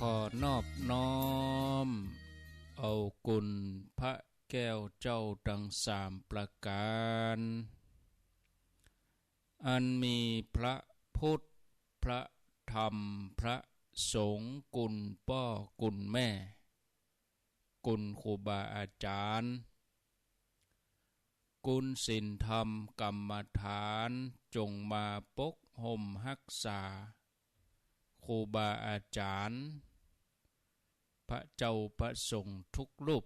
ขอนอบน้อมเอากุณพระแก้วเจ้าดังสามประการอันมีพระพุทธพระธรรมพระสงฆ์กุณพ่อกุณแม่กุณครูบาอาจารย์กุณศีลธรรมกรรมฐานจงมาปกห่มรักษาครูบาอาจารย์พระเจ้าพระสงฆ์ทุกรูป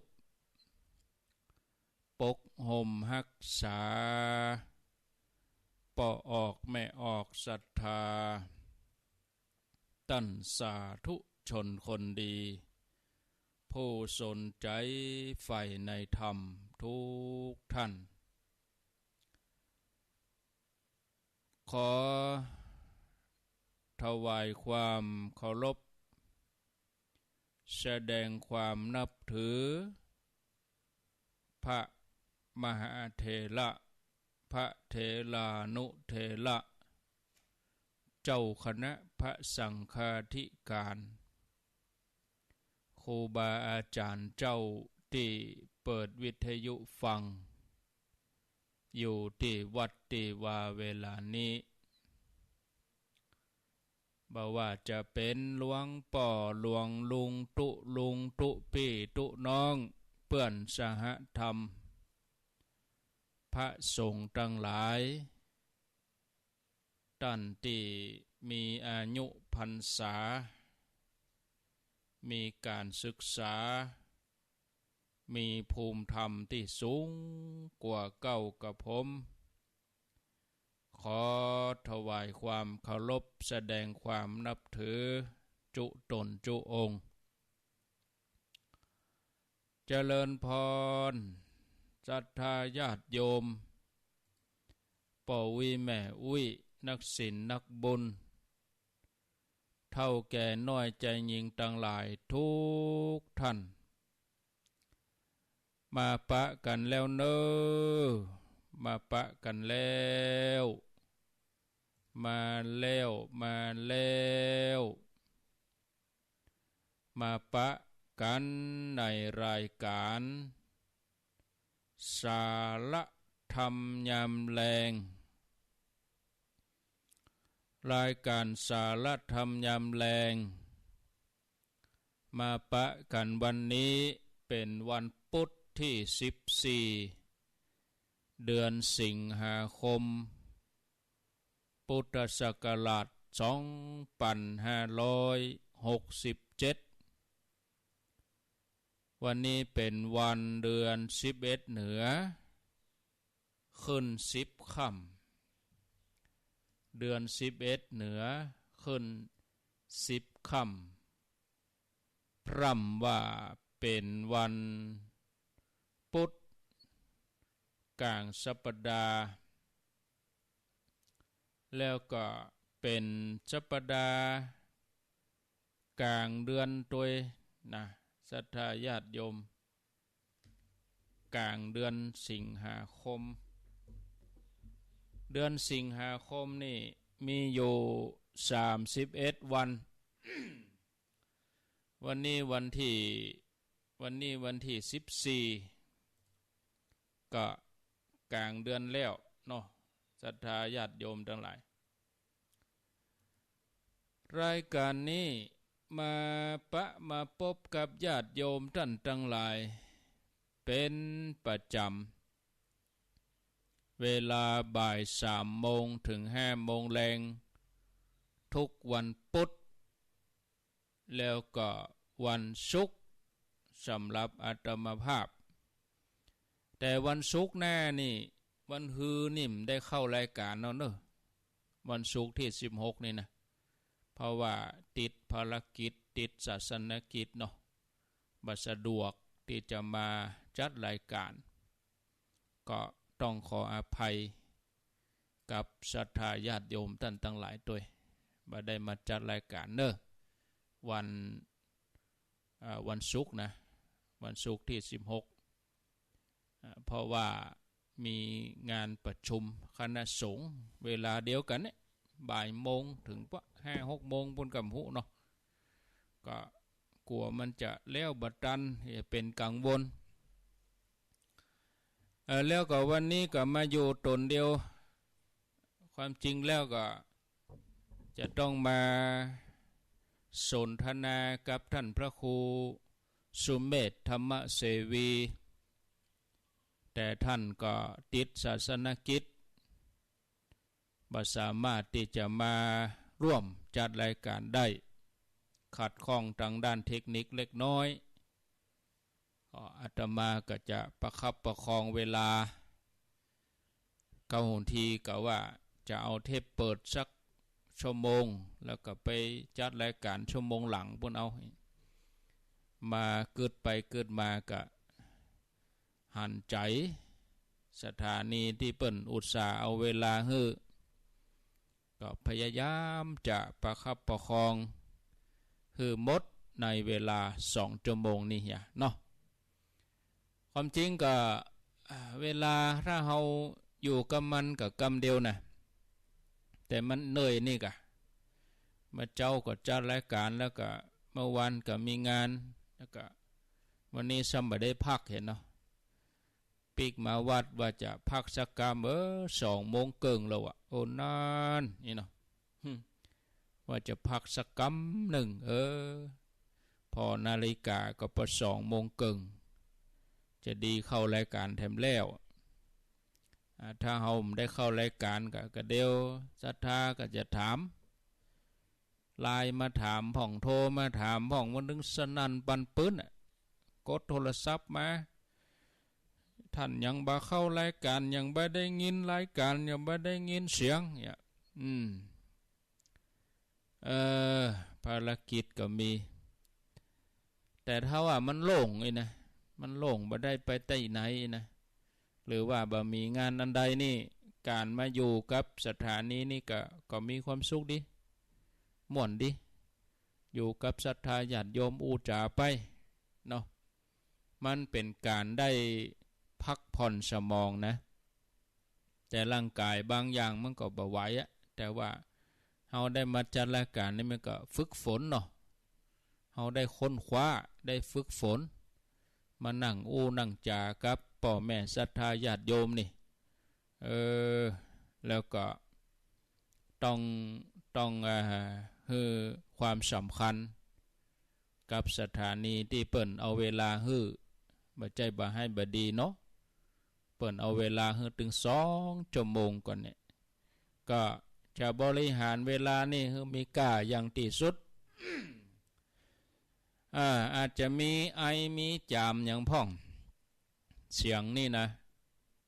ปกห่มรักษาป่อออกแม่ออกศรัทธาตั้นสาธุชนคนดีผู้สนใจใฝ่ในธรรมทุกท่านขอถวายความเคารพแสดงความนับถือพระมหาเถระพระเถรานุเถระเจ้าคณะพระสังฆาธิการครูบาอาจารย์เจ้าที่เปิดวิทยุฟังอยู่ที่วัดที่ว่าเวลานี้บ่ว่าจะเป็นหลวงป่อหลวงลุงตุพี่ตุน้องเพื่อนสหธรรมพระสงฆ์ทั้งหลายท่านที่มีอายุพรรษามีการศึกษามีภูมิธรรมที่สูงกว่าเก่ากับผมขอถวายความเคารพแสดงความนับถือจุตนจุองค์เจริญพรศรัทธาญาติโยมป่อวิแม่อุ้ยนักศีลนักบุญเท่าแก่น้อยใจหญิงต่างหลายทุกท่านมาปะกันแล้วเนอมาปะกันแล้วมาปะกันในรายการสาระธรรมยามแลงรายการสาระธรรมยามแลงมาปะกันวันนี้เป็นวันพุธที่14เดือนสิงหาคมพุทธศักราช2567วันนี้เป็นวันเดือน11เหนือขึ้น10ค่ำเดือน11เหนือขึ้น10ค่ำพร่ำว่าเป็นวันพุธกลางสัปดาห์แล้วก็เป็นสัปดาห์กลางเดือนตัวนะศรัทธาญาติโยมกลางเดือนสิงหาคมเดือนสิงหาคมนี่มีอยู่31วัน วันนี้วันที่14ก็กลางเดือนแล้วเนาะศรัทธาญาติโยมทั้งหลายรายการนี้มาพบกับญาติโยมท่านทั้งหลายเป็นประจำเวลาบ่าย3 โมงถึง5 โมงแลงทุกวันพุธแล้วก็วันศุกร์สำหรับอาตมาภาพแต่วันศุกร์หน้านี่วันฮือนิ่มได้เข้ารายการเนาะวันศุกร์ที่16นี่นะเพราะว่าติดภารกิจติดศาสนกิจเนาะบ่สะดวกที่จะมาจัดรายการก็ต้องขออภัยกับศรัทธาญาติโยมท่านทั้งหลายด้วยบ่ได้มาจัดรายการเนอะวันศุกร์นะวันศุกร์ที่16เพราะว่ามีงานประชุมคณะสงฆ์เวลาเดียวกันเนี่ยบ่ายโมงถึง5-6 โมงบนกำหุเนาะก็ กลัวมันจะเลี้ยวบัตันเป็นกังวลแล้วก็วันนี้ก็มาอยู่ตนเดียวความจริงแล้วก็จะต้องมาสนทนากับท่านพระครูสุเมธธรรมเสวีแต่ท่านก็ติดศาสนกิจบ่สามารถที่จะมาร่วมจัดรายการได้ขัดข้องทางด้านเทคนิคเล็กน้อยอาตมาก็จะประคับประคองเวลาเก้าหนทีก็ว่าจะเอาเทปเปิดสักชั่วโมงแล้วก็ไปจัดรายการชั่วโมงหลังพุ่นเอามาเกิดไปเกิดมาก็หันใจสถานีที่เปิ้นอุตส่าห์เอาเวลาฮื้อก็พยายามจะประคับประคองฮื้อหมดในเวลา2 ชั่วโมงนี่เนาะความจริงก็เวลาถ้าเราอยู่กับมันกับกำเดียวนะแต่มันเหนื่อยนี่กะมาเจ้าก็จัดรายการแล้วก็เมื่อวันก็มีงานแล้วก็วันนี้ซ้ำบ่ได้พักเห็นเนาะปีกมาวัดว่าจะพักสักกรรม2 โมงเกิงแล้วโอ้นานนี่เนาะว่าจะพักสักกรรมหนึ่งพอนาฬิกาก็พอ2 โมงเกิงจะดีเข้ารายการแถมแล้วถ้าเฮาได้เข้ารายการก็เดียวศรัทธาก็จะถามไลน์มาถามผ่องโทรมาถามผ่องวันนึงสนั่นปันปื้นกดโทรศัพท์มาท่านยังบ่เข้ารายการยังบ่ได้ยินรายการยังบ่ได้ยินเสียงเนี่ยภารกิจก็มีแต่ถ้าว่ามันโล่งนะมันโล่งบ่ได้ไปใต้ไหนนะหรือว่าบ่มีงานอันใดนี่การมาอยู่กับสถานีนี่ก็มีความสุขดีม่วนดีอยู่กับศรัทธาญาติโยมอูจาไปเนาะมันเป็นการได้พักผ่อนสมองนะแต่ร่างกายบางอย่างมันก็บ่ไหวแต่ว่าเฮาได้มาจัดรายการนี่มันก็ฝึกฝนเนาะเฮาได้ค้นคว้าได้ฝึกฝนมานั่งนั่งจากับพ่อแม่ศรัทธาญาติโยมนี่แล้วก็ต้องให้ความสำคัญกับสถานีที่เปิ้นเอาเวลาฮื้อบ่ใจบ่ให้บ่ดีเนาะเปิ้นเอาเวลาฮื้อถึง2 ชั่วโมงก่อนเนี่ยก็จะบริหารเวลานี่ฮื้อมีกล้าอย่างที่สุด อาจจะมีไอมีจามอย่างพ่องเสียงนี่นะ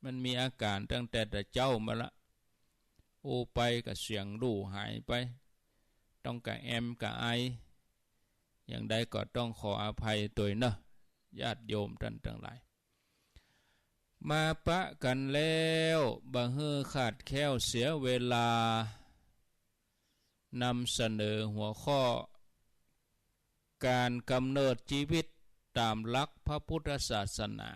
มันมีอาการตั้งแต่เจ้ามาละไปกับเสียงรูหายไปต้องกับแอมกับไออย่างใดก็ต้องขออภัยตัวเนาะญาติโยมท่านทั้งหลายมาปะกันแล้วบ่ฮื้อขาดแคลวเสียเวลานำเสนอหัวข้อการกำเนิดชีวิตตามหลักพระพุทธศาสนา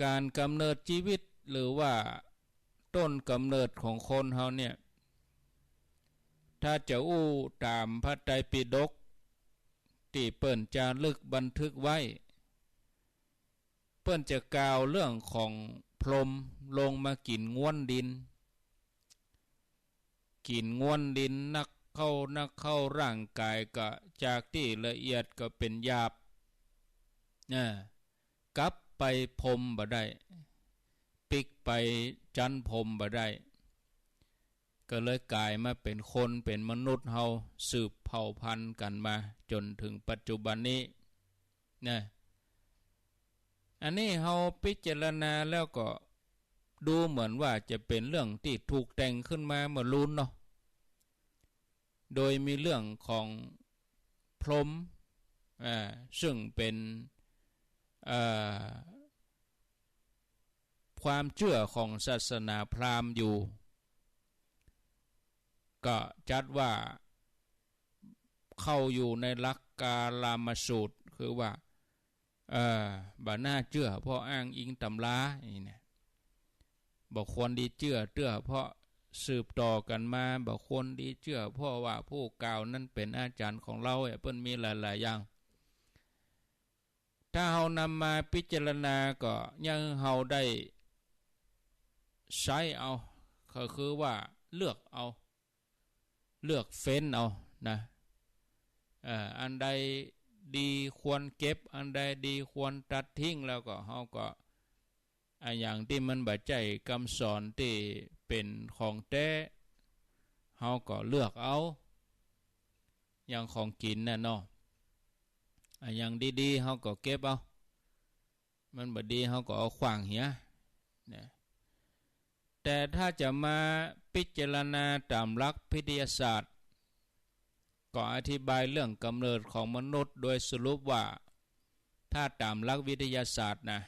การกำเนิดชีวิตหรือว่าต้นกำเนิดของคนเฮาเนี่ยถ้าจะตามพระไตรปิฎกที่เปิ้นจารึกบันทึกไว้เปิ้นจะกล่าวเรื่องของพรหมลงมากินง่วนดินนักเข้าร่างกายก็จากที่ละเอียดก็เป็นหยาบกลับไปพรหมบ่ได้ปิกไปจันพรหมบ่ได้ก็เลยกลายมาเป็นคนเป็นมนุษย์เฮาสืบเผ่าพันธุ์กันมาจนถึงปัจจุบันนี้อันนี้เฮาพิจารณาแล้วก็ดูเหมือนว่าจะเป็นเรื่องที่ถูกแต่งขึ้นมาเมื่อลุ้นเนาะโดยมีเรื่องของพรหมซึ่งเป็นความเชื่อของศาสนาพราหมณ์อยู่ก็จัดว่าเข้าอยู่ในหลักกาลามสูตรคือว่าบ่น่าเชื่อเพราะอ้างอิงตำรานี่นะบ่ควรดีเชื่อเพราะ สืบต่อกันมาบางคนดีเชื่อเพราะว่าผู้กล่าวนั้นเป็นอาจารย์ของเราเปิ้นมีหลายๆอย่างถ้าเฮานำมาพิจารณาก็ยังเฮาได้ใช้เอาก็คือว่าเลือกเอาเลือกเฟ้นเอานะอันใดดีควรเก็บอันใดดีควรตัดทิ้งแล้วก็เฮาก็อย่างที่มันบ่ใจคำสอนที่เป็นของแท้เฮาก็เลือกเอาอย่างของกินน่ะเนาะอย่างดีๆเฮาก็เก็บเอามันบ่ดีเฮาก็เอาขว้างเหียนะแต่ถ้าจะมาพิจารณาตามหลักวิทยาศาสตร์ก็อธิบายเรื่องกำเนิดของมนุษย์โดยสรุปว่าถ้าตามหลักวิทยาศาสตร์นะ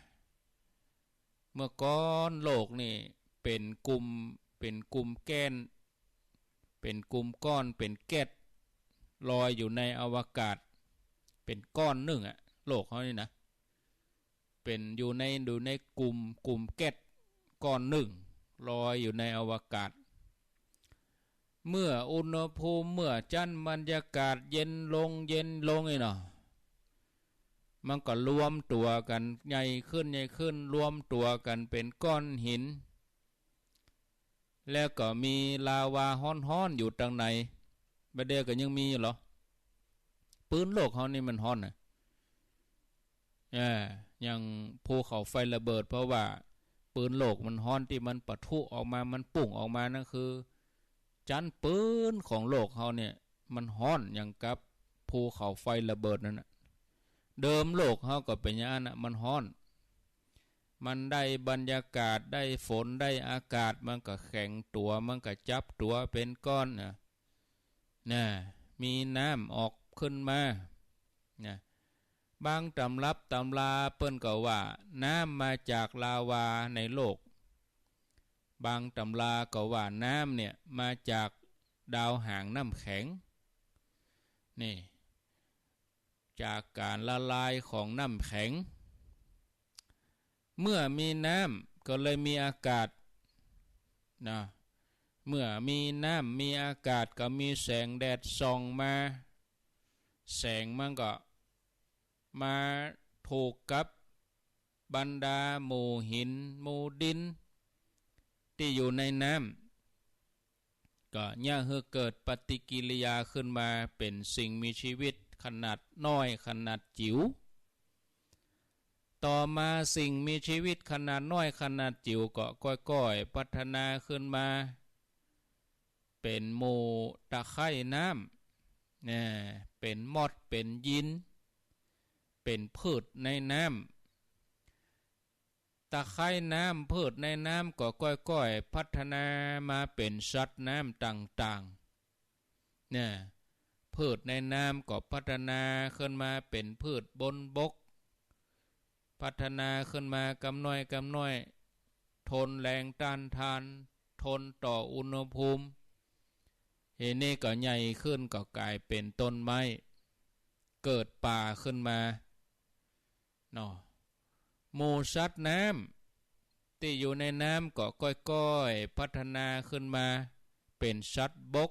เมื่อก่อนโลกนี่เป็นกลุ่มแก้นเป็นกลุ่มก้อนเป็นแก๊สลอยอยู่ในอวกาศเป็นก้อนหนึ่งโลกเขานี่นะเป็นอยู่ในกลุ่มแก๊สก้อนหนึ่งลอยอยู่ในอวกาศเมื่ออุณหภูมิเมื่อจันทร์บรรยากาศเย็นลงนี่เนาะมันก็รวมตัวกันใหญ่ขึ้นรวมตัวกันเป็นก้อนหินแล้วก็มีลาวาฮ้อนๆอยู่ตรงไหนบัดเดี๋ยวก็ยังมีอยู่เหรอปืนโลกเขานี่มันฮ้อนน่ะอย่างภูเขาไฟระเบิดเพราะว่าปืนโลกมันฮ้อนที่มันปะทุออกมามันปุ่งออกมานั่นคือจันปืนของโลกเขาเนี่ยมันฮ้อนอย่างกับภูเขาไฟระเบิดนั่นน่ะเดิมโลกเขาก็เป็นอย่างนั้นน่ะมันฮ้อนมันได้บรรยากาศได้ฝนได้อากาศมันก็แข็งตัวมันก็จับตัวเป็นก้อนนะมีน้ำออกขึ้นมานะบางตำรับตำราเปิ้นก็ว่าน้ำมาจากลาวาในโลกบางตำราก็ว่าน้ำเนี่ยมาจากดาวหางน้ำแข็งนี่จากการละลายของน้ำแข็งเมื่อมีน้ำก็เลยมีอากาศนะเมื่อมีน้ำมีอากาศก็มีแสงแดดส่องมาแสงมันก็มาถูกกับบรรดาหมู่หินหมู่ดินที่อยู่ในน้ำก็ย่าให้เกิดปฏิกิริยาขึ้นมาเป็นสิ่งมีชีวิตขนาดน้อยขนาดจิ๋วต่อมาสิ่งมีชีวิตขนาดน้อยขนาดจิ๋วก็ค่อยๆพัฒนาขึ้นมาเป็นหมู่ตะไคร่น้ำเนี่ยเป็นมอดเป็นยินเป็นพืชในน้ำตะไคร่น้ำพืชในน้ำก็ค่อยๆพัฒนามาเป็นสัตว์น้ำต่างๆเนี่ยพืชในน้ำก็พัฒนาขึ้นมาเป็นพืชบนบกพัฒนาขึ้นมากำน้อยทนแรงต้านทานทนต่ออุณหภูมิเฮนี่ก็ใหญ่ขึ้นก็กลายเป็นต้นไม้เกิดป่าขึ้นมาเนาะหมู่สัตว์น้ำที่อยู่ในน้ำก็ค่อยๆพัฒนาขึ้นมาเป็นสัตว์บก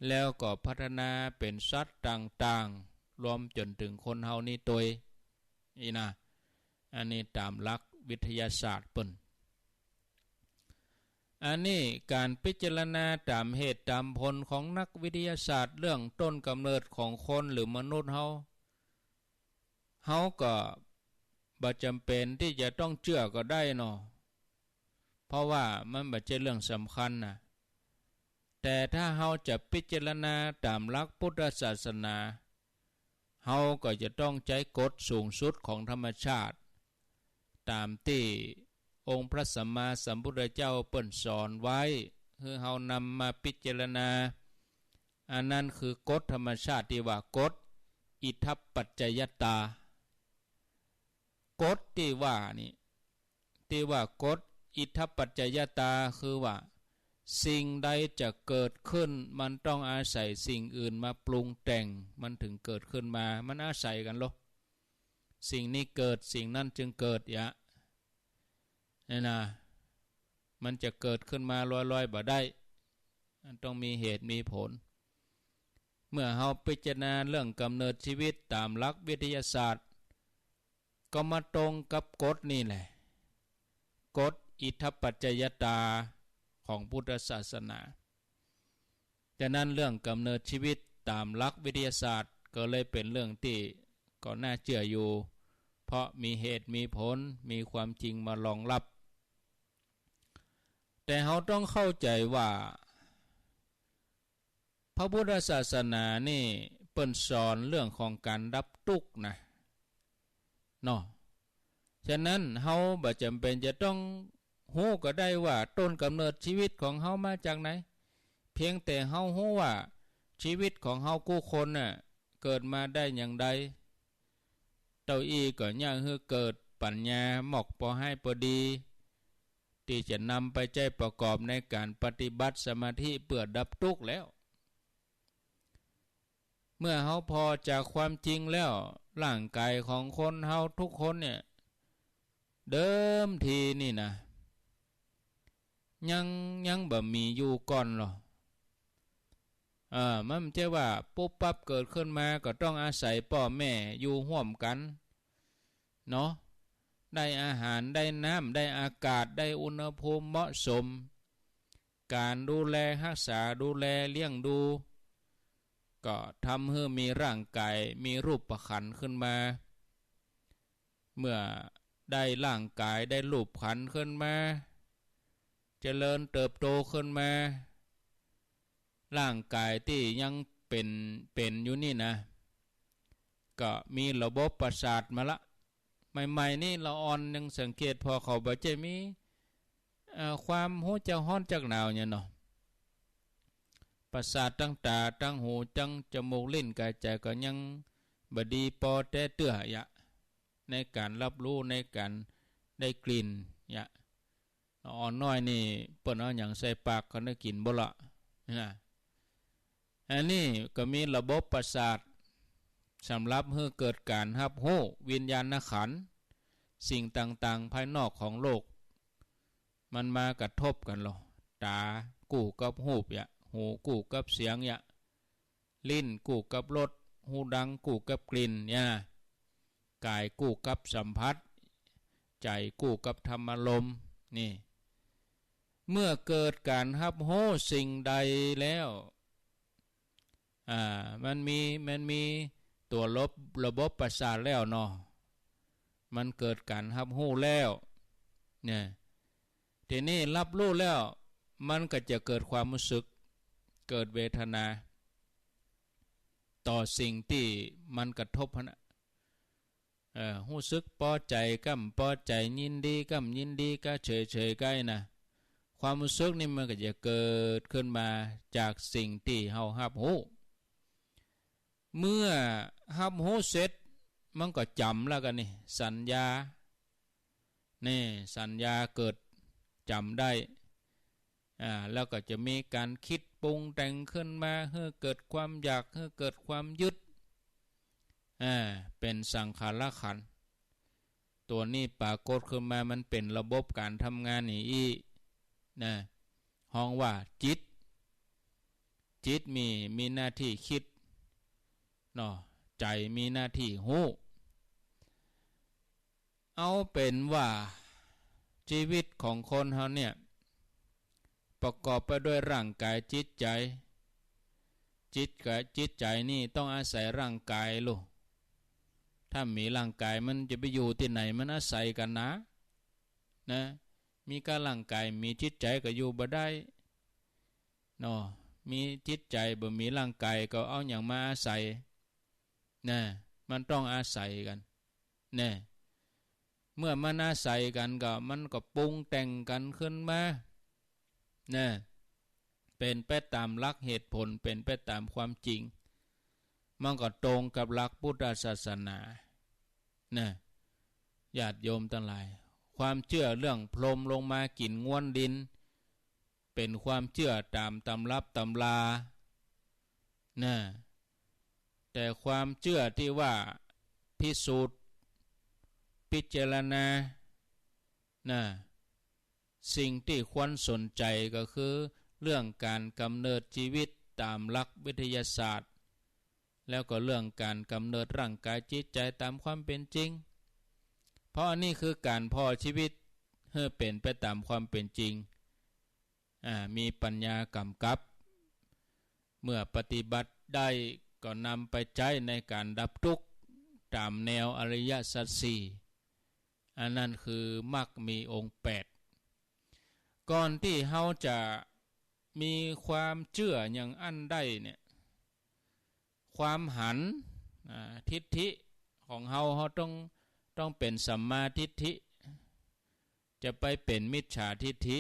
แล้วก็พัฒนาเป็นสัตว์ต่างๆรวมจนถึงคนเฮานี่ตัวนี่นะอันนี้ตามหลักวิทยาศาสตร์เปิ้นอันนี้การพิจารณาตามเหตุตามผลของนักวิทยาศาสตร์เรื่องต้นกำเนิดของคนหรือมนุษย์เฮาก็บ่จำเป็นที่จะต้องเชื่อก็ได้เนาะเพราะว่ามันบ่ใช่เรื่องสำคัญนะแต่ถ้าเฮาจะพิจารณาตามหลักพุทธศาสนาเฮาก็จะต้องใช้กฎสูงสุดของธรรมชาติตามที่องค์พระสัมมาสัมพุทธเจ้าเปิ้นสอนไว้คือเฮานำมาพิจารณาอันนั้นคือกฎธรรมชาติที่ว่ากฎอิทัปปัจจยตากฎที่ว่านี่ที่ว่ากฎอิทัปปัจจยตาคือว่าสิ่งใดจะเกิดขึ้นมันต้องอาศัยสิ่งอื่นมาปรุงแต่งมันถึงเกิดขึ้นมามันอาศัยกันหรอสิ่งนี้เกิดสิ่งนั้นจึงเกิดนี่นะ มันจะเกิดขึ้นมาลอยๆบ่ได้มันต้องมีเหตุมีผลเมื่อเฮาพิจารณาเรื่องกำเนิดชีวิตตามหลักวิทยาศาสตร์ก็มาตรงกับกฎนี่แหละกฎอิทธปัจจยตาของพุทธศาสนาฉะนั้นเรื่องกำเนิดชีวิตตามหลักวิทยาศาสตร์ก็เลยเป็นเรื่องที่ก็น่าเชื่ออยู่เพราะมีเหตุมีผลมีความจริงมารองรับแต่เราต้องเข้าใจว่าพระพุทธศาสนานี่เปิ้นสอนเรื่องของการดับทุกข์นะเนาะฉะนั้นเฮาบ่จำเป็นจะต้องฮู้ก็ได้ว่าต้นกำเนิดชีวิตของเฮามาจากไหนเพียงแต่เฮาฮู้ว่าชีวิตของเฮากู้คนน่ะเกิดมาได้อย่างใดเต้าอี้ก็ย่างให้เกิดปัญญาหมอกพอให้พอดีที่จะนำไปใช้ประกอบในการปฏิบัติสมาธิเพื่อดับทุกข์แล้วเมื่อเฮาพอจากความจริงแล้วร่างกายของคนเฮาทุกคนเนี่ยเดิมทีนี่นะยังบ่มีอยู่ก่อนหรอมันไม่ใช่ว่าปุ๊บปั๊บเกิดขึ้นมาก็ต้องอาศัยพ่อแม่อยู่ร่วมกันเนาะได้อาหารได้น้ำได้อากาศได้อุณหภูมิเหมาะสมการดูแลรักษาดูแลเลี้ยงดูก็ทำให้มีร่างกายมีรูปขันธ์ขึ้นมาเมื่อได้ร่างกายได้รูปขันธ์ขึ้นมาเจริญเติบโตขึ้นมาร่างกายที่ยังเป็นอยู่นี่นะก็มีระบบประสาทมาละใหม่ๆนี่ละอ่อนยังสังเกตพอเขาบ่จะมีความหูจะฮ้อนจักหนาวเนี่ยเนาะประสาทตั้งตาตั้งหูตั้งจมูกลิ้นกายใจก็ยังบดีพอแต่เตื้อยะในการรับรู้ในการได้กลิ่นยะอ่อนน้อยนี่เปิ้นเอาหยังใส่ปากก็ได้กินบ่ละนะอันนี้ก็มีระบบประสาทสำหรับให้เกิดการรับรู้วิญญาณขันธ์สิ่งต่างๆภายนอกของโลกมันมากระทบกันหรอตากู้กับรูปยะหูกู้กับเสียงยะลิ้นกู้กับรสหูดังกู้กับกลิ่นเนี่ยกายกู้กับสัมผัสใจกู้กับธรรมารมณ์นี่เมื่อเกิดการรับรู้สิ่งใดแล้วมันมีตัวระบบประสาทแล้วเนาะมันเกิดการรับรู้แล้วเนี่ยทีนี้รับรู้แล้วมันก็จะเกิดความรู้สึกเกิดเวทนาต่อสิ่งที่มันกระทบนะรู้สึกพอใจกัมพอใจยินดีกัมยินดีก็เฉยๆใกล้นะความรู้สึกนี่มันก็จะเกิดขึ้นมาจากสิ่งที่เฮารับรู้เมื่อรับรู้เสร็จมันก็จำแล้วกันนี่สัญญานี่สัญญาเกิดจำได้แล้วก็จะมีการคิดปรุงแต่งขึ้นมาให้เกิดความอยากให้เกิดความยึดเป็นสังขารขันธ์ตัวนี้ปรากฏขึ้นมามันเป็นระบบการทำงานนี่นะห้องว่าจิตมีหน้าที่คิดเนาะใจมีหน้าที่ฮู้เอาเป็นว่าชีวิตของคนเฮาเนี่ยประกอบไปด้วยร่างกายจิตใจจิตใจนี่ต้องอาศัยร่างกายลูกถ้ามีร่างกายมันจะไปอยู่ที่ไหนมันอาศัยกันนะมีการร่างกายมีจิตใจก็อยู่บ่ได้เนาะมีจิตใจบ่มีร่างกายก็เอาอย่างมาอาศัยนะมันต้องอาศัยกันนะเมื่อมันอาศัยกันก็มันก็ปรุงแต่งกันขึ้นมานะเป็นไปตามหลักเหตุผลเป็นไปตามความจริงมันก็ตรงกับหลักพุทธศาสนานะญาติโยมทั้งหลายความเชื่อเรื่องพรหมลงมากินง้วนดินเป็นความเชื่อตามตำรับตำรานะแต่ความเชื่อที่ว่าพิสูจน์พิจารณานะ สิ่งที่ควรสนใจก็คือเรื่องการกำเนิดชีวิตตามหลักวิทยาศาสตร์แล้วก็เรื่องการกำเนิดร่างกายจิตใจตามความเป็นจริงเพราะอันนี้คือการพอชีวิตให้เป็นไปตามความเป็นจริงมีปัญญากำกับเมื่อปฏิบัติได้ก็นำไปใช้ในการดับทุกข์ตามแนวอริยสัจสี่อันนั้นคือมรรคมีองค์8ก่อนที่เฮาจะมีความเชื่ออย่างอันใดเนี่ยความหันทิฏฐิของเฮาต้องเป็นสัมมาทิฏฐิจะไปเป็นมิจฉาทิฏฐิ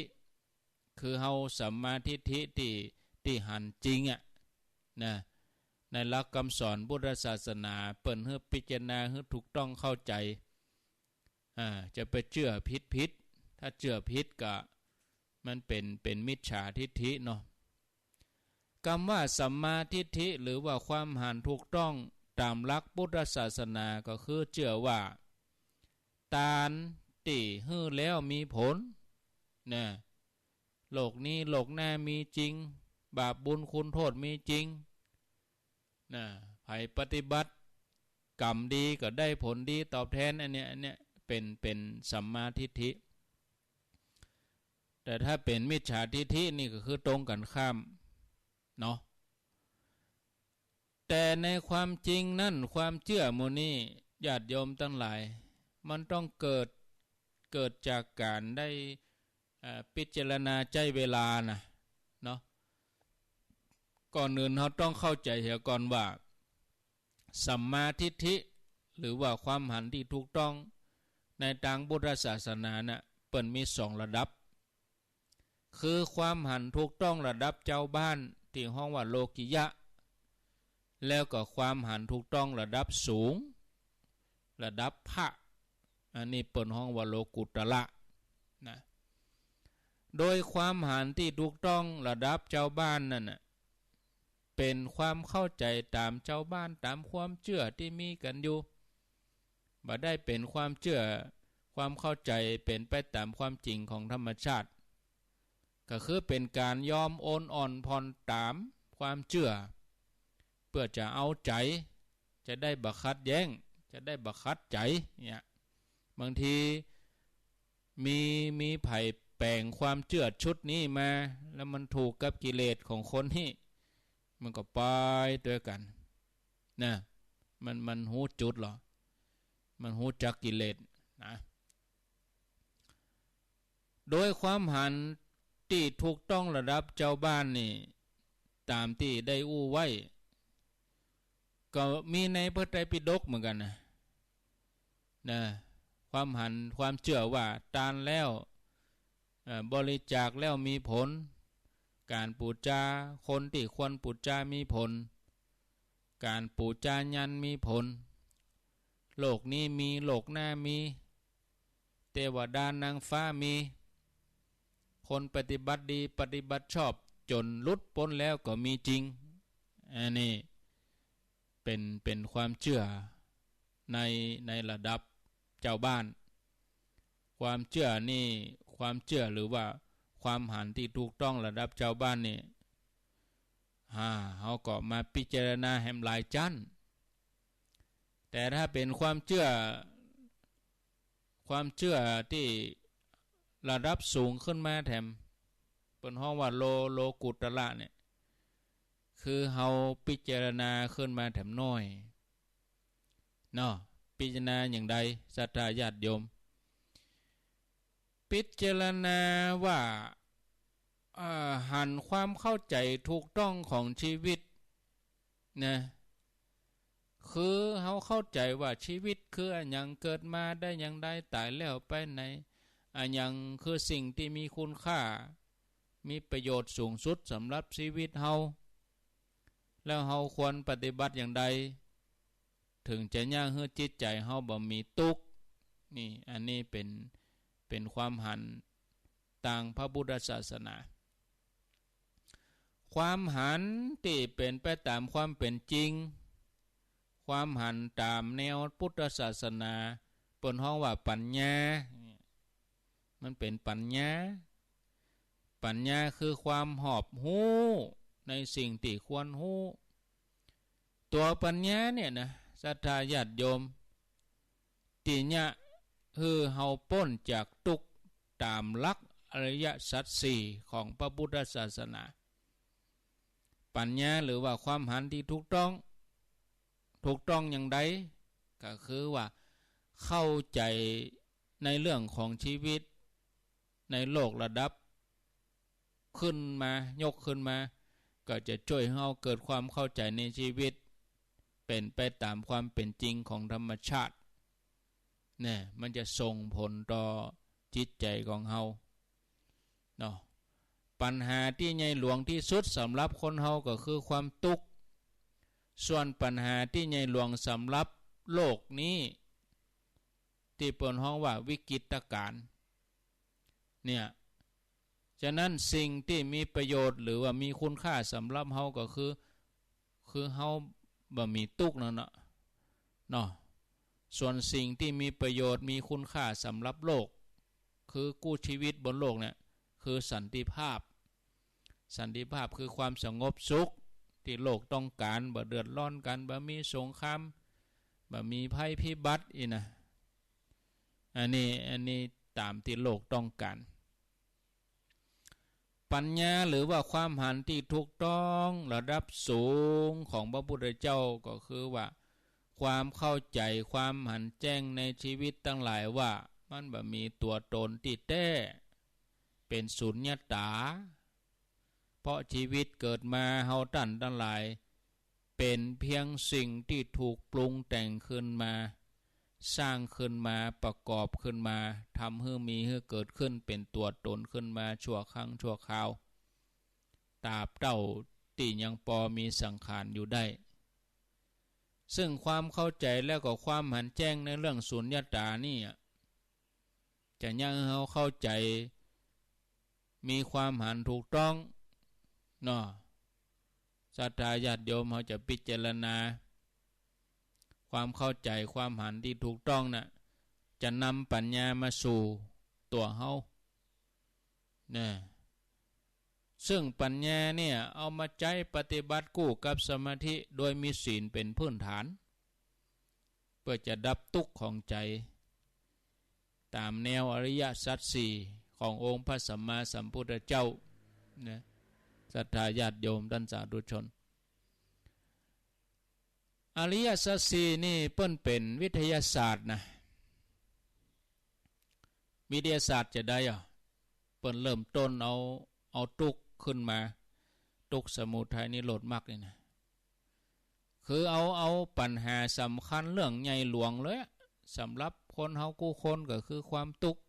คือเฮาสัมมาทิฏฐิที่หันจริงนะในหลักคำสอนพุทธศาสนาเปิ่นให้พิจารณาให้ถูกต้องเข้าใจจะไปเชื่อผิดถ้าเชื่อผิดก็มันเป็นมิจฉาทิฏฐิเนาะคำว่าสัมมาทิฏฐิหรือว่าความหันถูกต้องตามหลักพุทธศาสนาก็คือเชื่อว่าตานที่ฮื้อแล้วมีผลนะโลกนี้โลกหน้ามีจริงบาปบุญคุณโทษมีจริงนะใครปฏิบัติกรรมดีก็ได้ผลดีตอบแทนอันเนี้ยเป็นสัมมาทิฏฐิแต่ถ้าเป็นมิจฉาทิฏฐินี่ก็คือตรงกันข้ามเนาะแต่ในความจริงนั่นความเชื่อมูนี้ญาติโยมทั้งหลายมันต้องเกิดจากการได้พิจารณาใจเวลานะเนาะก่อนอื่นเราต้องเข้าใจเสียก่อนว่าสัมมาทิฏฐิหรือว่าความหันที่ถูกต้องในทางพุทธศาสนาน่ะเปิ่นมี2ระดับคือความหันถูกต้องระดับเจ้าบ้านที่ห้องว่าโลกิยะแล้วก็ความหันถูกต้องระดับสูงระดับพระอันนี้เปิ่นห้องว่าโลกุตระนะโดยความหันที่ถูกต้องระดับเจ้าบ้านนั่นน่ะเป็นความเข้าใจตามเจ้าบ้านตามความเชื่อที่มีกันอยู่บ่ได้เป็นความเชื่อความเข้าใจเป็นไปตามความจริงของธรรมชาติก็คือเป็นการยอมโอนอ่อนผ่อนตามความเชื่อเพื่อจะเอาใจจะได้บักคัดแย้งจะได้บักคัดใจเนี่ยบางทีมีไผ่แปลงความเชื่อชุดนี้มาแล้วมันถูกกับกิเลสของคนนี่มันก็ไปด้วยกันนะมันหูจุดหรอมันหูจักกิเลสนะโดยความหันที่ถูกต้องระดับเจ้าบ้านนี่ตามที่ได้อู้ไว้ก็มีในพระไตรปิฎกเหมือนกันนะความหันความเชื่อว่าทานแล้วบริจาคแล้วมีผลการปูจาคนที่ควรปูจามีผลการปูจายันมีผลโลกนี้มีโลกหน้ามีเทวดานางฟ้ามีคนปฏิบัติดีปฏิบัติชอบจนหลุดพ้นแล้วก็มีจริงอันนี้เป็นความเชื่อในระดับเจ้าบ้านความเชื่อนี่ความเชื่อหรือว่าความหันที่ถูกต้องระดับเจ้าบ้านนี่เขาก็มาพิจารณาแหมหลายชั้นแต่ถ้าเป็นความเชื่อที่ระดับสูงขึ้นมาแถมเป็นห้องว่าโลกุตระเนี่ยคือเฮาพิจารณาขึ้นมาแถมน้อยเนาะพิจารณาอย่างใดศรัทธาญาติโยมพิจารณาว่าหันความเข้าใจถูกต้องของชีวิตนะคือเขาเข้าใจว่าชีวิตคืออันยังเกิดมาได้อย่างใดตายแล้วไปไหนอันยังคือสิ่งที่มีคุณค่ามีประโยชน์สูงสุดสำหรับชีวิตเฮาแล้วเฮาควรปฏิบัติอย่างใดถึงจะย่างให้จิตใจเฮาบ่มีทุกข์นี่อันนี้เป็นความหันต่างพระพุทธศาสนาความหันที่เป็นไปตามความเป็นจริงความหันตามแนวพุทธศาสนาเปิ้นฮ้องว่าปัญญามันเป็นปัญญา ปัญญาคือความหอบหู้ในสิ่งที่ควรหู้ตัวปัญญาเนี่ยนะศรัทธาญาติโยมติเนี่ยคือเฮาพ้นจากทุกข์ตามหลักอริยสัจสี่ของพระพุทธศาสนาปัญญาหรือว่าความหันที่ถูกต้องอย่างใดก็คือว่าเข้าใจในเรื่องของชีวิตในโลกระดับขึ้นมายกขึ้นมาก็จะช่วยให้เราเกิดความเข้าใจในชีวิตเป็นไปตามความเป็นจริงของธรรมชาติเนี่ยมันจะส่งผลต่อจิตใจของเราเนาะปัญหาที่ใหญ่หลวงที่สุดสำหรับคนเราก็คือความทุกข์ส่วนปัญหาที่ใหญ่หลวงสำหรับโลกนี้ที่เปิ้นฮ้องว่าวิกฤตการณ์เนี่ยฉะนั้นสิ่งที่มีประโยชน์หรือว่ามีคุณค่าสำหรับเฮาก็คือเฮาบ่มีทุกข์นั่นเนาะส่วนสิ่งที่มีประโยชน์มีคุณค่าสำหรับโลกคือกู้ชีวิตบนโลกเนี่ยคือสันติภาพคือความสงบสุขที่โลกต้องการบ่เดือดร้อนกันบ่มีสงครามบ่มีภัยพิบัติอีนะอันนี้ตามที่โลกต้องการปัญญาหรือว่าความหันที่ถูกต้องระดับสูงของพระพุทธเจ้าก็คือว่าความเข้าใจความหันแจ้งในชีวิตทั้งหลายว่ามันบ่มีตัวตนที่แท้เป็นสุญญตาเพราะชีวิตเกิดมาเฮาท่านทั้งหลายเป็นเพียงสิ่งที่ถูกปรุงแต่งขึ้นมาสร้างขึ้นมาประกอบขึ้นมาทำให้มีให้เกิดขึ้นเป็นตัวตนขึ้นมาชั่วครั้งชั่วคราวตราบเท่าที่ยังพอมีสังขารอยู่ได้ซึ่งความเข้าใจแล้วก็ความหันแจ้งในเรื่องสุญญตานี่จะยังให้เราเข้าใจมีความหันถูกต้องเนาะศรัทธาญาติโยมเขาจะพิจารณาความเข้าใจความหันที่ถูกต้องน่ะจะนำปัญญามาสู่ตัวเฮาเนี่ยซึ่งปัญญาเนี่ยเอามาใช้ปฏิบัติกู้กับสมาธิโดยมีศีลเป็นพื้นฐานเพื่อจะดับทุกข์ของใจตามแนวอริยสัจสี่ขององค์พระสัมมาสัมพุทธเจ้านะศรัทธาญาติโยมท่านสาธุชนอริยสัจสี่นี่เปิ้นเป็นวิทยาศาสตร์นะวิทยาศาสตร์จะได้เปิ้นเริ่มต้นเอาทุกข์ขึ้นมาทุกข์สมุทัยนิโรธมรรคนี่นะคือเอาปัญหาสำคัญเรื่องใหญ่หลวงเลยสำหรับคนเฮากู้คนก็คือความทุกข์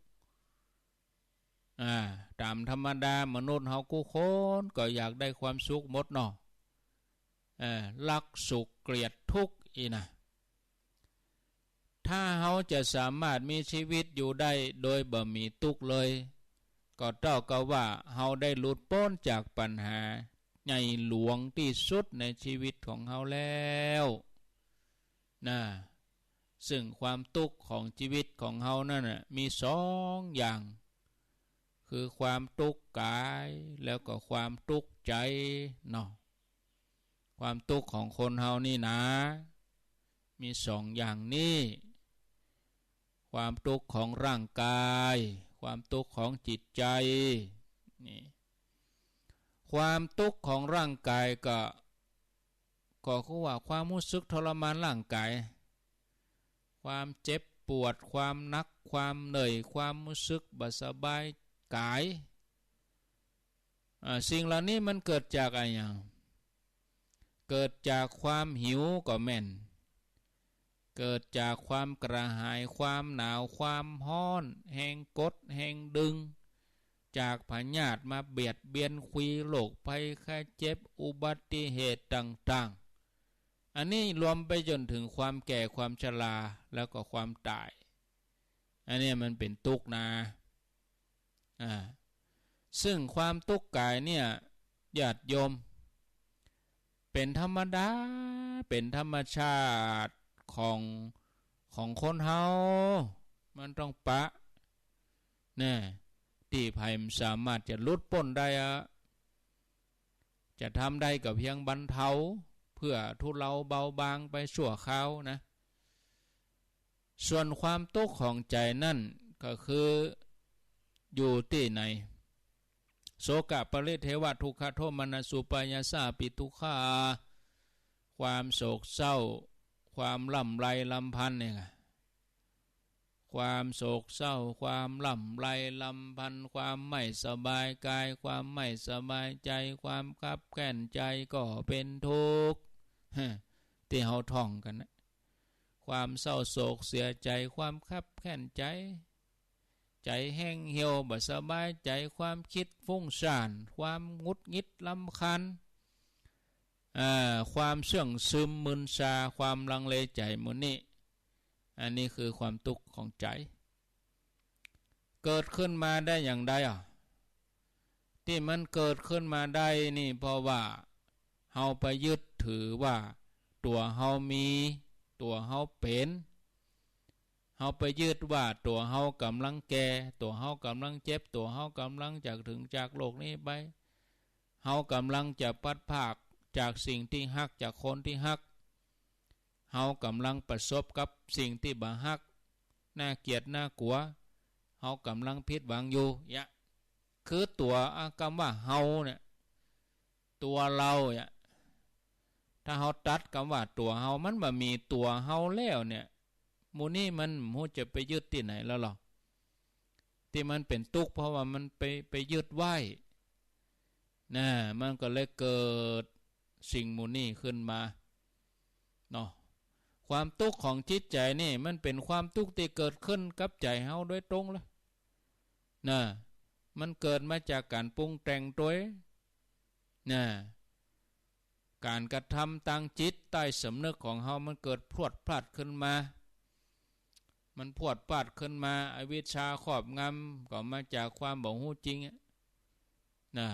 ตามธรรมดามนุษย์เฮากู้คนก็อยากได้ความสุขหมดเนาะรักสุขเกลียดทุกข์อีนะถ้าเฮาจะสามารถมีชีวิตอยู่ได้โดยบ่มีทุกข์เลยก็เท่ากับว่าเฮาได้หลุดพ้นจากปัญหาใหญ่หลวงที่สุดในชีวิตของเฮาแล้วนะซึ่งความทุกข์ของชีวิตของเฮานั่นน่ะมี2อย่างคือความทุกข์กายแล้วก็ความทุกข์ใจเนาะความทุกข์ของคนเฮานี่นะมี2อย่างนี้ความทุกข์ของร่างกายความทุกข์ของจิตใจนี่ความทุกข์ของร่างกายก็คือว่าความรู้สึกทรมานร่างกายความเจ็บปวดความหนักความเหนื่อยความรู้สึกบ่สบายกายสิ่งเหล่านี้มันเกิดจากอะไรอย่างเกิดจากความหิวก็แม่นเกิดจากความกระหายความหนาวความร้อนแห้งกดแห้งดึงจากพยาธิมาเบียดเบียนคุยโรคภัยไข้เจ็บอุบัติเหตุต่างๆอันนี้รวมไปจนถึงความแก่ความชราแล้วก็ความตายอันนี้มันเป็นทุกข์นะซึ่งความทุกข์กายเนี่ยญาติโยมเป็นธรรมดาเป็นธรรมชาติของคนเฮามันต้องปะเนี่ย ที่ภัยสามารถจะลุดพ้นได้จะทำได้กับเพียงบรรเทาเพื่อทุเลาเบาบางไปชั่วคราวนะส่วนความทุกข์ของใจนั่นก็คืออยู่ที่ไหนโสกะปริเทวทุกขโทมนัสสุปายาสาปิทุกขาความโศกเศร้าความลำไรลำพันธ์เนี่ยความโศกเศร้าความลำไรลำพันธ์ความไม่สบายกายความไม่สบายใจความคับแค้นใจก็เป็นทุกข์ที่เราท่องกันนะความเศร้าโศกเสียใจความคับแค้นใจใจแห้งเหี่ยวบ่สบายใจความคิดฟุ้งซ่านความงุดงิดรำคาญความเสื่องซึมมึนชาความลังเลใจมุนี้อันนี้คือความทุกข์ของใจเกิดขึ้นมาได้อย่างใดที่มันเกิดขึ้นมาได้นี่เพราะว่าเฮาไปยึดถือว่าตัวเฮามีตัวเฮาเป็นเฮาไปยึดว่าตัวเฮากำลังแก่ตัวเฮากำลังเจ็บตัวเฮากำลังจากถึงจากโลกนี้ไปเฮากำลังจะพัดภาคจากสิ่งที่ฮักจากคนที่ฮักเฮากำลังประสบกับสิ่งที่บ่ฮักน่าเกลียดน่ากลัวเฮากำลังผิดหวังอยู่เนี่ยคือตัวคำว่าเฮาเนี่ยตัวเราเนี่ยถ้าเฮาตัดคำว่าตัวเฮามันบ่มีตัวเฮาแล้วเนี่ยหมู่นี้มันหูจะไปยึดที่ไหนแล้วหรอที่มันเป็นทุกข์เพราะว่ามันไปยึดไว้นะมันก็เลยเกิดสิ่งหมู่นี้ขึ้นมาเนาะความทุกข์ของจิตใจนี่มันเป็นความทุกข์ที่เกิดขึ้นกับใจเฮาโดยตรงเลยนะมันเกิดมาจากการปรุงแต่งตัวนะการกระทำทางจิตใต้สำนึกของเฮามันเกิดพรวดพลาดขึ้นมามันพรวดพลาดขึ้นมาอวิชชาครอบงำก็มาจากความบ่ฮู้จริงนะ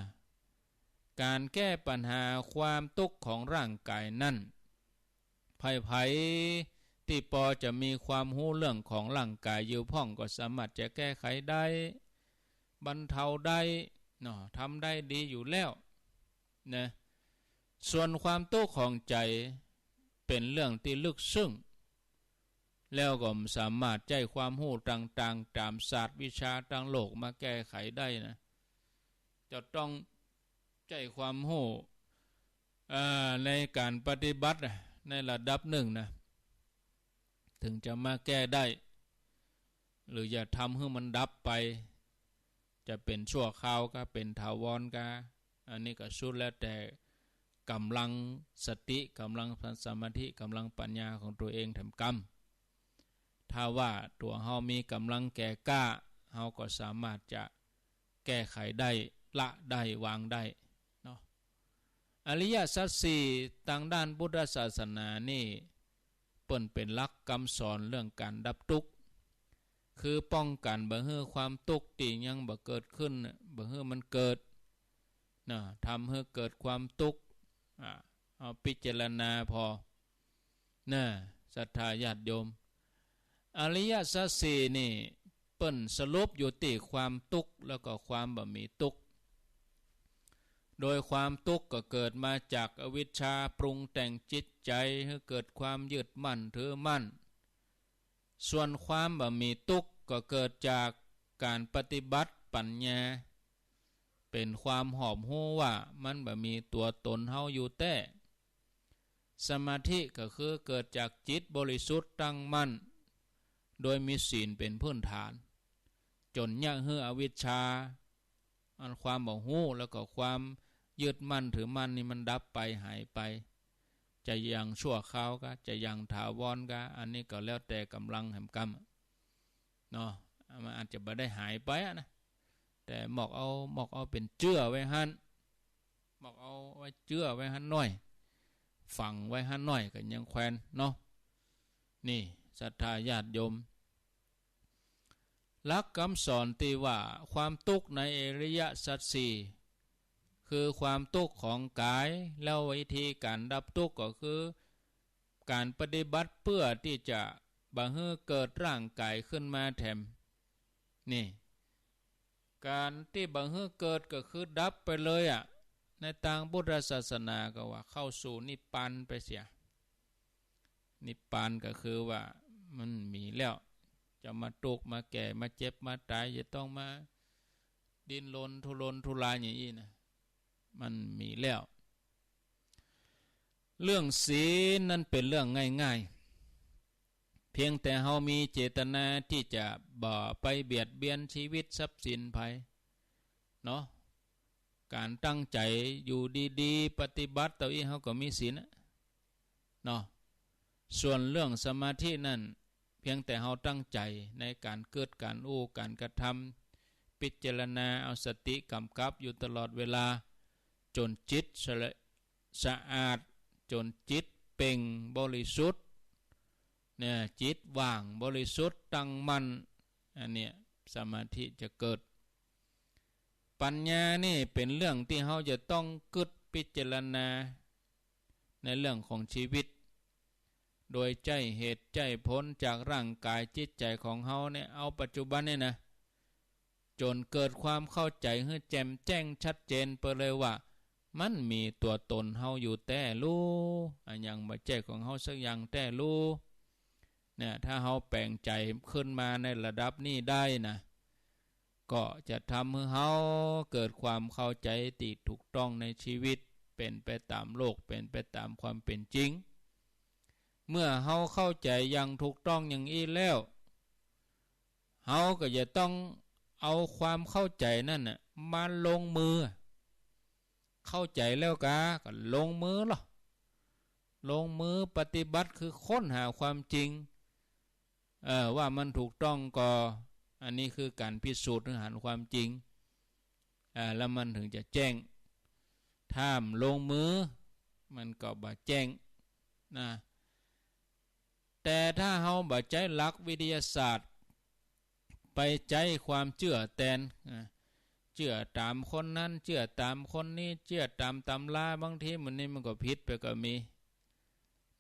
การแก้ปัญหาความทุกข์ของร่างกายนั่นไผที่พอจะมีความรู้เรื่องของร่างกายอยู่พ่องก็สามารถจะแก้ไขได้บรรเทาได้เนาะทำได้ดีอยู่แล้วนะส่วนความทุกข์ของใจเป็นเรื่องที่ลึกซึ้งแล้วก็สามารถใช้ความรู้ต่างๆตามศาสตร์วิชาทางโลกมาแก้ไขได้นะจะต้องใช้ความรู้ในการปฏิบัติในระดับหนึ่งนะถึงจะมาแก้ได้หรืออย่าทำให้มันดับไปจะเป็นชั่วคราวก็เป็นถาวรก็อันนี้ก็สุดแล้วแต่กำลังสติกำลังสมาธิกำลังปัญญาของตัวเองทำกรรมถ้าว่าตัวเฮามีกำลังแก่กล้าเฮาก็สามารถจะแก้ไขได้ละได้วางได้เนาะอริยสัจสี่ทางด้านพุทธศาสนานี่เปิ้นเป็นหลักคำสอนเรื่องการดับทุกข์คือป้องกันบ่ให้ความทุกข์ที่ยังบ่เกิดขึ้นบ่ให้มันเกิดนะทำให้เกิดความทุกข์เอาพิจารณาพอนะศรัทธาญาติโยมอริยสัจสี่นี่เปิ้นสรุปอยู่ที่ความทุกข์แล้วก็ความบ่มีทุกข์โดยความทุกข์ก็เกิดมาจากอวิชชาปรุงแต่งจิตใจให้เกิดความยึดมั่นถือมั่นส่วนความบ่มีทุกข์ก็เกิดจากการปฏิบัติปัญญาเป็นความหอบหู้ว่ามันบ่มีตัวตนเฮาอยู่แต่สมาธิก็คือเกิดจากจิตบริสุทธิ์ตั้งมั่นโดยมีศีลเป็นพื้นฐานจนยั้งให้อวิชชาอันความบ่ฮู้แล้วก็ความยึดมั่นถือมั่นนี่มันดับไปหายไปจะยังชั่วคราวก็จะยังถาวรก็อันนี้ก็แล้วแต่กำลังแห่งกรรมเนาะมันอาจจะบ่ได้หายไปนะแต่หมอกเอาเป็นเจื้อไว้หั่นหมอกเอาไว้เจื้อไว้หั่นหน่อยฝังไว้หั่นหน่อยก็ยังแควนเนาะนี่ศรัทธาญาติโยมหลักคำสอนที่ว่าความทุกข์ในอริยสัจสี่คือความทุกข์ของกายแล้ววิธีการดับทุกข์ก็คือการปฏิบัติเพื่อที่จะบ่ให้เกิดร่างกายขึ้นมาแถมนี่ การที่บังเฮือเกิดก็คือดับไปเลยอ่ะในทางพุทธศาสนาก็ว่าเข้าสู่นิพพานไปเสียนิพพานก็คือว่ามันมีแล้วจะมาตุกมาแก่มาเจ็บมาตายจะต้องมาดิ้นรนทุรนทุรายอย่างนี้นะมันมีแล้วเรื่องศีลนั้นเป็นเรื่องง่ายๆเพียงแต่เฮามีเจตนาที่จะบ่ไปเบียดเบียนชีวิตทรัพย์สินไผเนาะการตั้งใจอยู่ดีๆปฏิบัติต่ออีเฮาก็มีศีลเนาะส่วนเรื่องสมาธินั่นเพียงแต่เฮาตั้งใจในการเกิดการการกระทำพิจารณาเอาสติกำกับอยู่ตลอดเวลาจนจิตสะอาดจนจิตเป่งบริสุทธิ์เนี่ยจิตว่างบริสุทธิ์ตั้งมั่นอันเนี้ยสมาธิจะเกิดปัญญานี่เป็นเรื่องที่เฮาจะต้องกึศพิจารณาในเรื่องของชีวิตโดยใจเหตุใจผลจากร่างกายจิตใจของเฮาเนี่ยเอาปัจจุบันเนี่ยนะจนเกิดความเข้าใจให้แจ่มแจ้งชัดเจนไปเลยว่ามันมีตัวตนเฮาอยู่แต่รู้อันยังบ่ใช่ของเฮาสักอย่างแต่รู้เนี่ยถ้าเฮาแปลงใจขึ้นมาในระดับนี้ได้นะก็จะทำให้เฮาเกิดความเข้าใจที่ถูกต้องในชีวิตเป็นไปตามโลกเป็นไปตามความเป็นจริงเมื่อเฮาเข้าใจอย่างถูกต้องอย่างนี้แล้วเฮาก็จะต้องเอาความเข้าใจนั่นน่ะมาลงมือเข้าใจแล้วก็ลงมือหรอลงมือปฏิบัติคือค้นหาความจริงว่ามันถูกต้องก็อันนี้คือการพิสูจน์หาความจริงแล้วมันถึงจะแจ้งถ้ามลงมือมันก็บ่แจ้งนะแต่ถ้าเฮาบ่ใจหลักวิทยาศาสตร์ไปใจความเชื่อแตนเชื่อตามคนนั้นเชื่อตามคนนี้เชื่อตามตำราบางทีมันนี่มันก็ผิดไปก็มี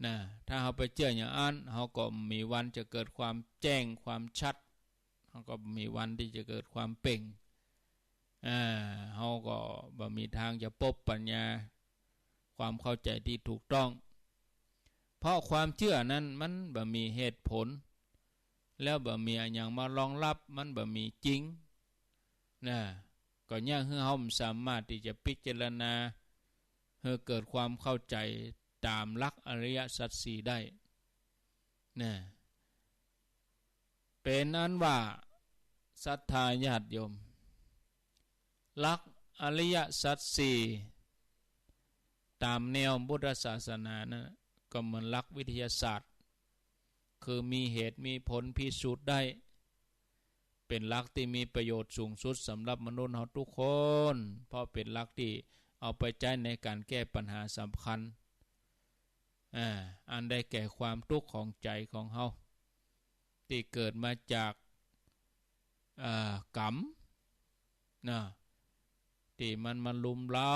นะถ้าเฮาไปเชื่ออย่างนั้นเฮาก็มีวันจะเกิดความแจ้งความชัดเฮาก็มีวันที่จะเกิดความเป่งเฮาก็บ่มีทางจะพบปัญญาความเข้าใจที่ถูกต้องเพราะความเชื่อนั้นมันบ่มีเหตุผลแล้วบ่มีอะไรอย่างมารองรับมันบ่มีจริงนะก็ยากให้เฮาสามารถที่จะพิจารณาให้เกิดความเข้าใจตามหลักอริยสัจสี่ได้นะเป็นอันว่าศรัทธาญาติโยมหลักอริยสัจสี่ตามแนวพุทธศาสนานะก็เหมือนหลักวิทยาศาสตร์คือมีเหตุมีผลพิสูจน์ได้เป็นหลักที่มีประโยชน์สูงสุดสำหรับมนุษย์เราทุกคนเพราะเป็นหลักที่เอาไปใช้ในการแก้ปัญหาสำคัญอันได้แก่ความทุกข์ของใจของเฮาที่เกิดมาจากกรรมนะที่มันลุมเล้า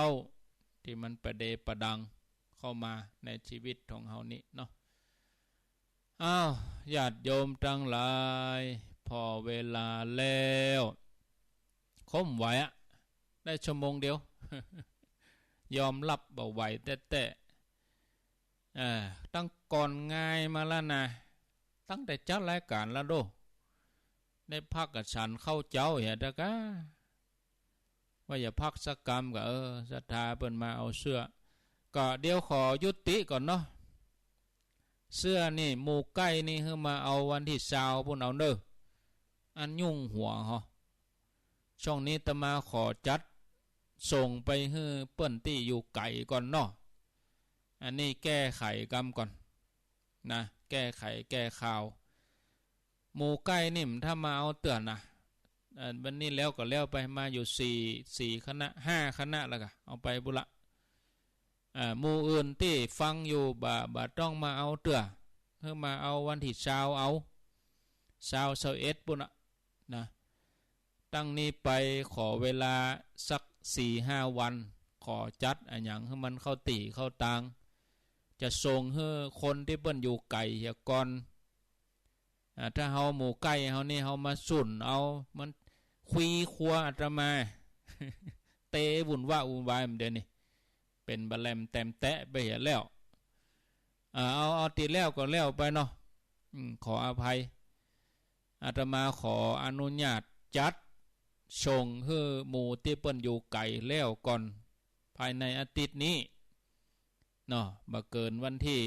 ที่มันประเดประดังเข้ามาในชีวิตของเฮานี้เนาะญาติโยมทั้งหลายพอเวลาแล้วคมไหวได้ชั่วโมงเดียว ยอมรับบ่ไหวแต่ตั้งก่อนง่ายมาแล้วนะตั้งแต่จัดรายการแล้วโดได้พักกับฉันเข้าเจ้าเห็นตะกะว่าอย่าพักสักกรรมก็ศรัทธาเปิ้นมาเอาเสื้อก็เดี๋ยวขอยุติก่อนเนาะเสื้อนี่หมูไก่นี่คือมาเอาวันที่20พุ่นเอาเด้ออันยุ่งหัวเหรอช่องนี้ตมาขอจัดส่งไปให้เปิ้นที่อยู่ไก่ก่อนเนาะอันนี้แก้ไขกรรมก่อนนะแก้ไขแก้ข่าวหมูไก่นี่ถ้ามาเอาเตือนนะวันนี้แล้วก็แล้วไปมาอยู่4คณะ5คณะแล้วก็เอาไปบุละหมู่อื่นที่ฟังอยู่บ่ต้องมาเอาเตือเพื่อมาเอาวันที่20เอา21ปุ่นนะตั้งนี้ไปขอเวลาสัก 4-5 วันขอจัดอันหยังให้มันเข้าตีเข้าตางจะส่งให้คนที่เปิ้นอยู่ไกลเฮียก่อนถ้าเฮาหมู่ใกล้เฮานี่เฮามาสุ่นเอามัน คุยครัวอาตมา เตะวุ่นว่าวุ่นวายมันเดี๋ยวนี้เป็นบะแลมแต้มแตะไปเห็นแล้วเอาติดแล้วก็แล้วไปเนาะขออภัยอาตมาขออนุญาตจัดส่งให้หมู่ที่เปิ้นอยู่ไกลแล้วก่อนภายในอาทิตย์นี้เนาะบ่เกินวันที่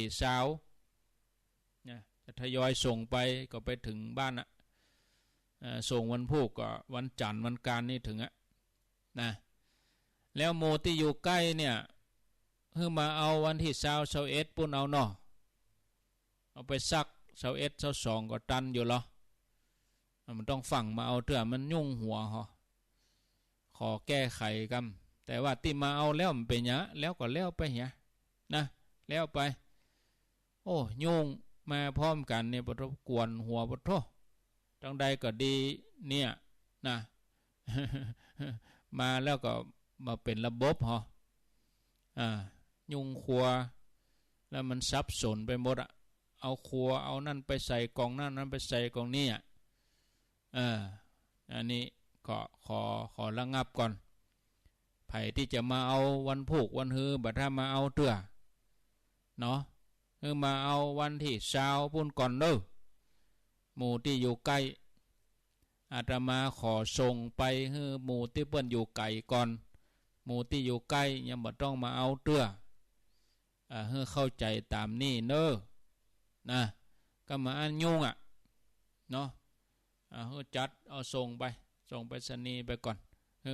20นะจะทยอยส่งไปก็ไปถึงบ้านส่งวันพุธก็วันจันทร์วันการนี่ถึงนะแล้วหมู่ที่อยู่ใกล้เนี่ยเพิ่งมาเอาวันที่21ปุ่นเอาเนาะเอาไปซัก21 22ก็ตันอยู่หรอมันต้องฝังมาเอาเถื่อมันยุ่งหัวขอแก้ไขกันแต่ว่าที่มาเอาแล้วมันเป็นหยะแล้วก็แล้วไปเหียนะแล้วไปโอ้ยุ่งมาพร้อมกันเนี่ยปรบกวนหัวปทจังใดก็ดีเนี่ยนะมาแล้วก็มาเป็นระบบยุ่งครัวแล้วมันซับสนไปหมดเอาครัวเอานั่นไปใส่กล่องนั่นไปใส่กล่องนี้อันนี้ก็ขอระงับก่อนไผที่จะมาเอาวันพุธวันฮือบัดถ้ามาเอาเตื้อเนาะคือมาเอาวันที่20ปุ่นก่อนเด้อหมู่ที่อยู่ใกล้อาตมาขอส่งไปให้หมู่ที่เปิ้นอยู่ไกลก่อนหมู่ที่อยู่ใกล้ยังบ่ต้องมาเอาเตื้อให้เข้าใจตามนี้เด้อนะก็มาอันยุ่งเนาะให้จัดเอาส่งไปสนีไปก่อน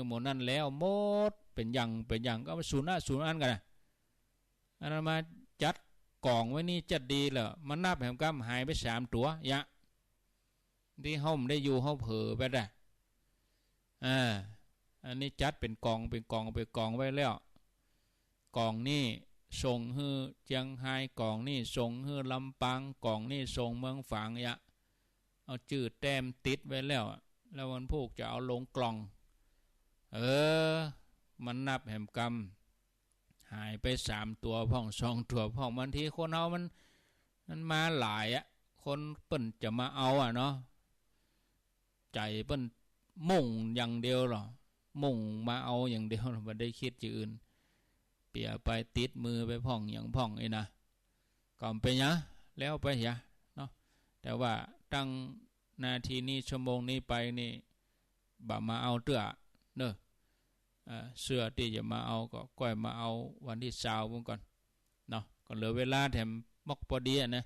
หมดนั่นแล้วหมดเป็นอย่างก็มาศูนย์อันกันนะอันนั้นมาจัดกล่องไว้นี่จัดดีเหรอมันนับแหมกำหายไป3 ตัวยะที่ห้องได้อยู่ห้องเผลอไปได้อันนี้จัดเป็นกล่องไว้แล้วกล่องนี่ส่งให้เจียงไฮ้กล่องนี่ส่งให้ลำปางกล่องนี่ส่งเมืองฝางยะเอาจืดแต้มติดไว้แล้ววันพวกจะเอาลงกล่องมันนับแหมกำหายไป3 ตัวพ่อง2 ตัวพ่องบางทีคนเอามันมาหลายคนเปิ้นจะมาเอาเนาะใจเปิ้นมุ่งอย่างเดียวหรอมุ่งมาเอาอย่างเดียวไม่ได้คิดอย่างอื่นเปียไปติดมือไปพ่องอย่างพ่องนะก่อนไปนะแล้วไปเนาะแต่ว่าตั้งนาทีนี้ชั่วโมงนี้ไปนี่บ่มาเอาเตื้อเนอะเสื้อที่จะมาเอาก็ก้อยมาเอาวันที่20พุ่นก่อนเนาะก็เหลือเวลาแถมมกพอดีนะ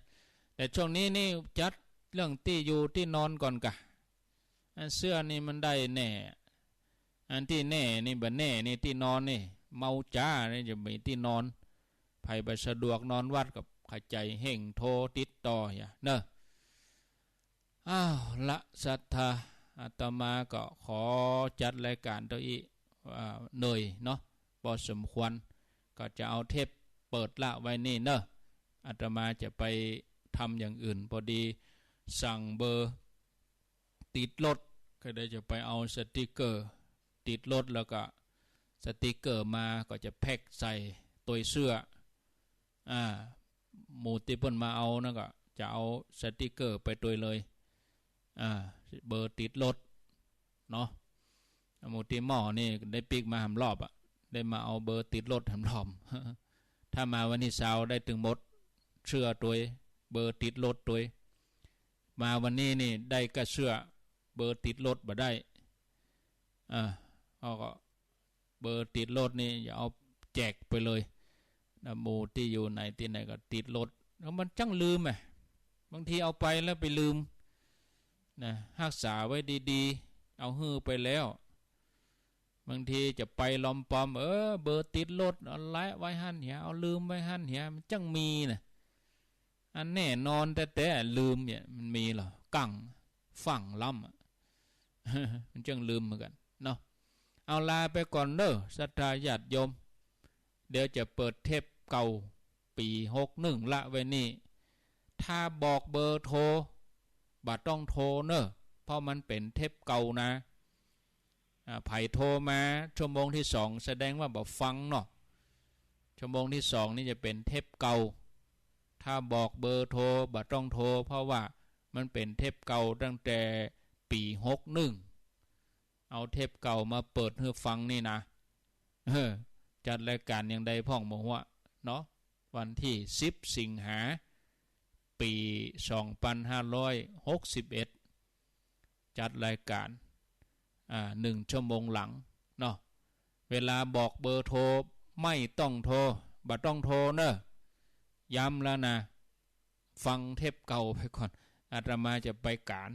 แต่ช่วงนี้นี่จัดเรื่องที่อยู่ที่นอนก่อนกะอันเสื้อนี่มันได้แน่อันที่แน่นี่บ่แน่นี่ที่นอนนี่เมาจ้านี่จะมีที่นอนไผบ่สะดวกนอนวัดกับขใจเห่งโทรติดต่อเนอะละศรัทธาอาตมาก็ขอจัดรายการตัวอีเหนื่อยเนาะพอสมควรก็จะเอาเทปเปิดละไว้นี่เนอะอาตมาจะไปทำอย่างอื่นพอดีสั่งเบอร์ติดรถก็ได้จะไปเอาสติกเกอร์ติดรถแล้วก็สติกเกอร์มาก็จะแพ็กใส่ตัวเสื้อหมู่ที่เพิ่นมาเอานั่นก็จะเอาสติกเกอร์ไปตัวเลยเบอร์ติดรถเนาะหมู่ที่หม้อนี่ได้ปิกมาหำรอบได้มาเอาเบอร์ติดรถหำรอบถ้ามาวันที่20ได้ถึงหมดเสื้อตัวเบอร์ติดรถตัวมาวันนี้นี่ได้ก็เสื้อเบอร์ติดรถบ่ได้เอาก็เบอร์ติดรถนี่อย่าเอาแจกไปเลยหมู่ที่อยู่ไหนที่ไหนก็ติดรถแล้วมันจังลืมบางทีเอาไปแล้วไปลืมนะรักษาไว้ดีๆเอาฮื้อไปแล้วบางทีจะไปลอมปอมเบอร์ติดรถเอาไว้หั่นเหียเอาลืมไว้หั่นเหียมันจังมีนะอันแน่นอนแต่ลืมเนี่ยมันมีเหรอกั่งฝั่งล้ำมันจังลืมเหมือนกันเนาะเอาลาไปก่อนเด้อศรัทธาญาติโยมเดี๋ยวจะเปิดเทปเก่าปี61ละไว้นี่ถ้าบอกเบอร์โทรบ่ต้องโทรเนอะเพราะมันเป็นเทปเก่านะไผ่โทรมาชั่วโมงที่2แสดงว่าบ่ฟังเนาะชั่วโมงที่2นี่จะเป็นเทปเก่าถ้าบอกเบอร์โทรบ่ต้องโทรเพราะว่ามันเป็นเทปเก่าตั้งแต่ปี61 เอาเทปเก่ามาเปิดให้ฟังนี่นะจัดรายการอย่างใดพ่องบ่ฮู้เนาะวันที่10สิงหาปี2561จัดรายการ1ชั่วโมงหลังเนาะเวลาบอกเบอร์โทรไม่ต้องโทรบ่ต้องโทรเด้อย้ำแล้วนะฟังเทปเก่าไปก่อนอาตมาจะไปการ